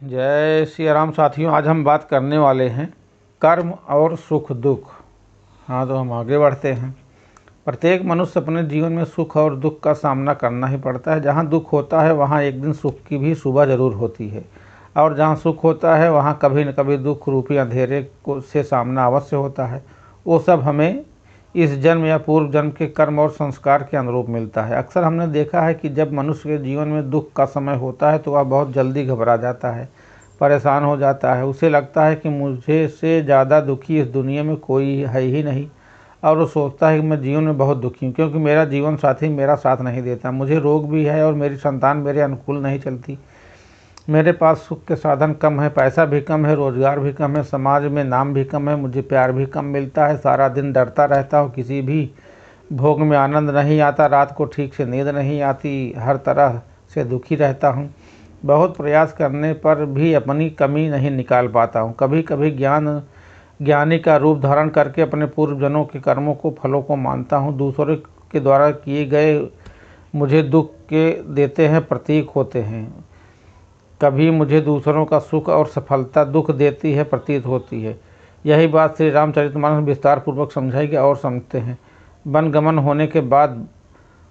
जय श्री राम साथियों, आज हम बात करने वाले हैं कर्म और सुख दुख। हाँ, तो हम आगे बढ़ते हैं। प्रत्येक मनुष्य अपने जीवन में सुख और दुख का सामना करना ही पड़ता है। जहाँ दुख होता है वहाँ एक दिन सुख की भी सुबह जरूर होती है, और जहाँ सुख होता है वहाँ कभी न कभी दुख रूपी अंधेरे को से सामना अवश्य होता है। वो सब हमें इस जन्म या पूर्व जन्म के कर्म और संस्कार के अनुरूप मिलता है। अक्सर हमने देखा है कि जब मनुष्य के जीवन में दुख का समय होता है तो वह बहुत जल्दी घबरा जाता है, परेशान हो जाता है। उसे लगता है कि मुझे से ज़्यादा दुखी इस दुनिया में कोई है ही नहीं, और वो सोचता है कि मैं जीवन में बहुत दुखी हूँ क्योंकि मेरा जीवन साथी मेरा साथ नहीं देता। मुझे रोग भी है और मेरी संतान मेरे अनुकूल नहीं चलती। मेरे पास सुख के साधन कम है, पैसा भी कम है, रोजगार भी कम है, समाज में नाम भी कम है, मुझे प्यार भी कम मिलता है। सारा दिन डरता रहता हूँ, किसी भी भोग में आनंद नहीं आता, रात को ठीक से नींद नहीं आती, हर तरह से दुखी रहता हूँ। बहुत प्रयास करने पर भी अपनी कमी नहीं निकाल पाता हूँ। कभी कभी ज्ञानी का रूप धारण करके अपने पूर्वजनों के कर्मों को फलों को मानता हूँ। दूसरों के द्वारा किए गए मुझे दुख के देते हैं प्रतीक होते हैं। कभी मुझे दूसरों का सुख और सफलता दुख देती है प्रतीत होती है। यही बात श्री रामचरितमानस विस्तार पूर्वक समझाई गई और समझते हैं। वनगमन होने के बाद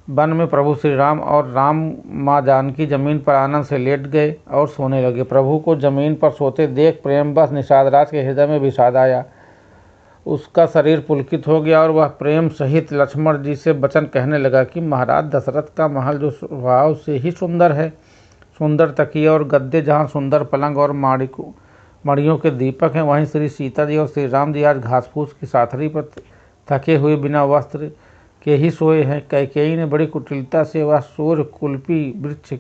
वन में प्रभु श्री राम और राम माँ जानकी जमीन पर आनंद से लेट गए और सोने लगे। प्रभु को जमीन पर सोते देख प्रेमवश निषादराज के हृदय में विषाद आया। उसका शरीर पुलकित हो गया और वह प्रेम सहित लक्ष्मण जी से वचन कहने लगा कि महाराज दशरथ का महल जो स्वभाव से ही सुंदर है, सुंदर तकिए और गद्दे, जहाँ सुंदर पलंग और मड़ियों के दीपक हैं, वहीं श्री सीता जी और श्री राम जी आज घास फूस की साथरी पर थके हुए बिना वस्त्र के ही सोए हैं। कैकेयी ने बड़ी कुटिलता से वह सूर्य कुल्पी वृक्ष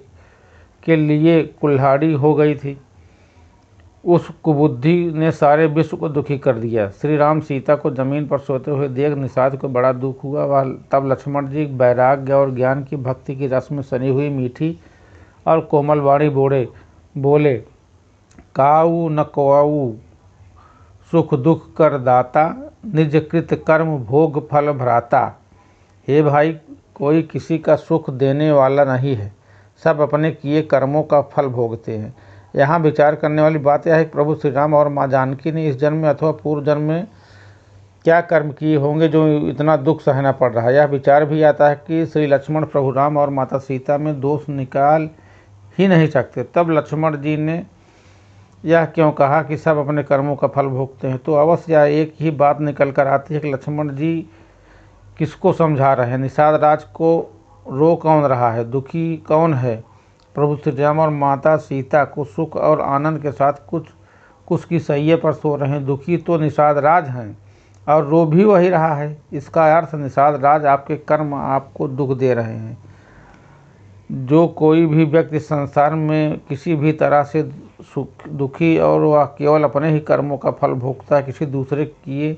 के लिए कुल्हाड़ी हो गई थी। उस कुबुद्धि ने सारे विश्व को दुखी कर दिया। श्री राम सीता को जमीन पर सोते हुए देख निषाद को बड़ा दुख हुआ। वह तब लक्ष्मण जी वैराग्य और ज्ञान की भक्ति की रस में सनी हुई मीठी और कोमल वाणी बोले, काऊ न कोऊ सुख दुख कर दाता, निज कृत कर्म भोग फल भ्राता। हे भाई, कोई किसी का सुख देने वाला नहीं है, सब अपने किए कर्मों का फल भोगते हैं। यहाँ विचार करने वाली बात यह है कि प्रभु श्री राम और माँ जानकी ने इस जन्म में अथवा पूर्व जन्म में क्या कर्म किए होंगे जो इतना दुख सहना पड़ रहा है। यह विचार भी आता है कि श्री लक्ष्मण प्रभु राम और माता सीता में दोष निकाल ही नहीं सकते। तब लक्ष्मण जी ने यह क्यों कहा कि सब अपने कर्मों का फल भोगते हैं? तो अवश्य यह एक ही बात निकल कर आती है कि लक्ष्मण जी किसको समझा रहे हैं, निषाद राज को रो कौन रहा है, दुखी कौन है? प्रभु श्री राम और माता सीता को सुख और आनंद के साथ कुछ की सैये पर सो रहे हैं। दुखी तो निषाद राज हैं और रो भी वही रहा है। इसका अर्थ निषाद राज आपके कर्म आपको दुख दे रहे हैं। जो कोई भी व्यक्ति संसार में किसी भी तरह से दुखी और वह केवल अपने ही कर्मों का फल भोगता है, किसी दूसरे किए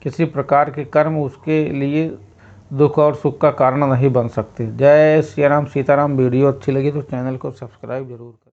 किसी प्रकार के कर्म उसके लिए दुख और सुख का कारण नहीं बन सकते। जय श्री राम सीताराम। वीडियो अच्छी लगी तो चैनल को सब्सक्राइब जरूर करें।